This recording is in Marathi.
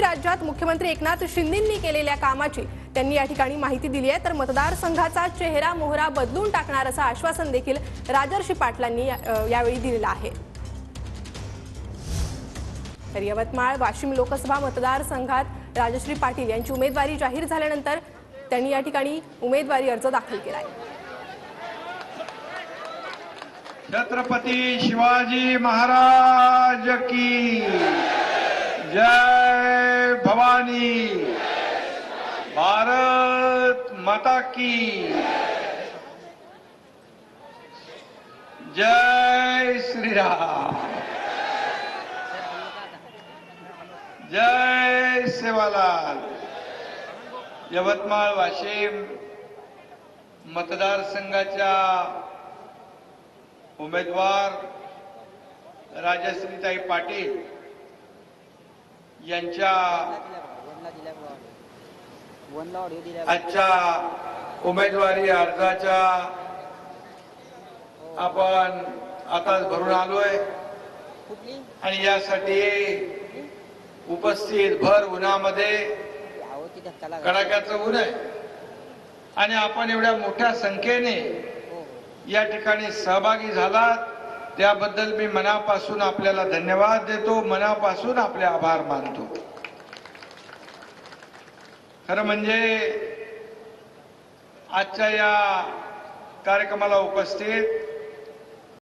राज्यात मुख्यमंत्री एकनाथ शिंदेंनी केलेल्या कामाची त्यांनी या ठिकाणी माहिती दिली आहे। तर मतदारसंघाचा चेहरा मोहरा बदलून टाकणार असं आश्वासन देखील राजर्षी पाटलांनी यावेळी दिलेलं आहे। तर यवतमाळ वाशिम लोकसभा मतदारसंघात राजश्री पाटील यांची उमेदवारी जाहीर झाल्यानंतर त्यांनी या ठिकाणी उमेदवारी अर्ज दाखल केला आहे। छत्रपति शिवाजी महाराज की जय भवानी, भारत माता की जय श्री राम, जय सेवालाल। यवतमाळ वाशिम मतदारसंघाच्या उमेदवार राजश्रीताई पाटील यांच्या आजच्या उमेदवारी अर्जाच्या आपण आताच भरून आलोय आणि यासाठी उपस्थित भर उन्हामध्ये, कडाक्याचं ऊन आहे आणि आपण एवढ्या मोठ्या संख्येने या ठिकाणी सहभागी झालात त्याबद्दल मी मनापासून आपल्याला धन्यवाद देतो, मनापासून आपले आभार मानतो। खरं म्हणजे आजच्या या कार्यक्रमाला उपस्थित